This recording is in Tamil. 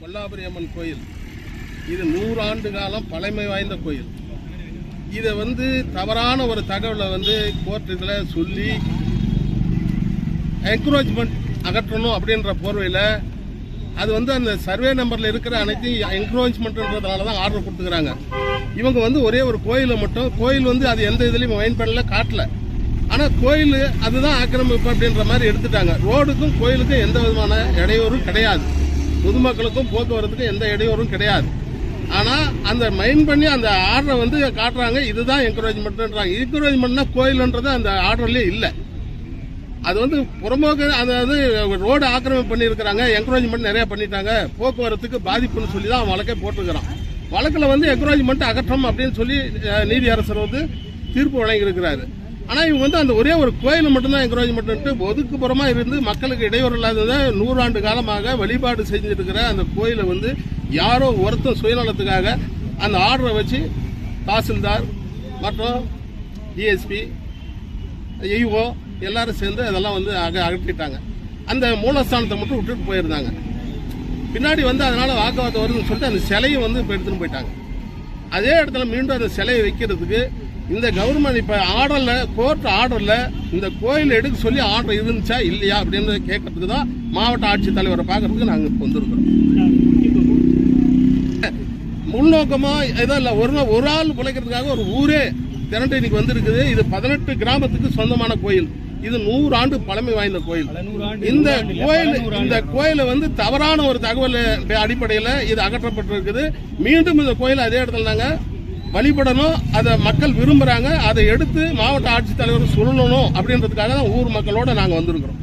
கொல்லாபுரி அம்மன் கோயில் இது 100 ஆண்டு காலம் பழமை வாய்ந்த கோயில். இதை தவறான ஒரு தகவலை கோர்ட்டுல சொல்லி என்க்ரோச்மெண்ட் அகற்றணும் அப்படின்ற போர்வையில் அது அந்த சர்வே நம்பரில் இருக்கிற அனைத்தையும் என்க்ரோச்மெண்ட்ன்றதுனால தான் ஆர்டர் கொடுத்துக்கிறாங்க. இவங்க ஒரே ஒரு கோயிலை மட்டும் கோயில் அது எந்த இதுலையும் மைண்ட் பண்ணல காட்டல. ஆனால் கோயில் அதுதான் ஆக்கிரமிப்பு அப்படின்ற மாதிரி எடுத்துட்டாங்க. ரோடுக்கும் கோயிலுக்கும் எந்த விதமான இடையூறும் கிடையாது, பொதுமக்களுக்கும் போக்குவரத்துக்கும் எந்த இடையூறும் கிடையாது. ஆனால் அந்த மைண்ட் பண்ணி அந்த ஆர்டரை காட்டுறாங்க, இதுதான் என்கரேஜ்மெண்ட்ன்றாங்க. என்கரேஜ்மெண்ட்னா கோயில்ன்றது அந்த ஆர்டர்லேயே இல்லை. அது புறம்போக்கு அதாவது ரோடு ஆக்கிரமிப்பு பண்ணியிருக்கிறாங்க, என்கரேஜ்மெண்ட் நிறைய பண்ணிட்டாங்க, போக்குவரத்துக்கு பாதிப்புன்னு சொல்லி தான் வழக்கே போட்டிருக்கிறான். வழக்கில் என்கரேஜ்மெண்ட் அகற்றம் அப்படின்னு சொல்லி நீதியரசர் தீர்ப்பு வழங்கியிருக்கிறாரு. ஆனால் இவங்க அந்த ஒரே ஒரு கோயில் மட்டும்தான் என்கரேஜ்மெண்ட் ஒதுக்குப்புறமாக இருந்து மக்களுக்கு இடையூறு இல்லாததை 100 ஆண்டு காலமாக வழிபாடு செஞ்சுட்டு இருக்கிற அந்த கோயிலை யாரோ ஒருத்தர் சுயநலத்துக்காக அந்த ஆர்டரை வச்சு தாசில்தார் மற்றும் டிஎஸ்பி EO எல்லாரும் சேர்ந்து அதெல்லாம் அகற்றிட்டாங்க. அந்த மூலஸ்தானத்தை மட்டும் விட்டுட்டு போயிருந்தாங்க. பின்னாடி அதனால வாக்குவாதம் வருதுன்னு சொல்லிட்டு அந்த சிலையை இப்போ எடுத்துன்னு போயிட்டாங்க. அதே இடத்துல மீண்டும் அந்த சிலையை வைக்கிறதுக்கு இந்த கவர்மெண்ட் இப்போ ஆர்டரில் கோர்ட் ஆர்டரில் இந்த கோயில் எடுக்க சொல்லி ஆர்டர் இருந்துச்சா இல்லையா அப்படின்னு கேட்கறதுக்கு தான் மாவட்ட ஆட்சித்தலைவரை பார்க்கறதுக்கு நாங்கள் இப்போ வந்திருக்கிறோம். உள்நோக்கமாக எதுவும் இல்லை, ஒரு ஆள் பிழைக்கிறதுக்காக ஒரு ஊரே திரண்டு இன்னைக்கு வந்திருக்குது. இது 18 கிராமத்துக்கு சொந்தமான கோயில். இது 100 ஆண்டு பழமை வாய்ந்த கோயில். இந்த கோயிலை தவறான ஒரு தகவல் அடிப்படையில் இது அகற்றப்பட்டிருக்குது. மீண்டும் இந்த கோயில் அதே இடத்துல நாங்கள் வழிபடணும், அதை மக்கள் விரும்புறாங்க, அதை எடுத்து மாவட்ட ஆட்சித்தலைவர் சொல்லணும் அப்படின்றதுக்காக தான் ஊர் மக்களோட நாங்கள் வந்திருக்கிறோம்.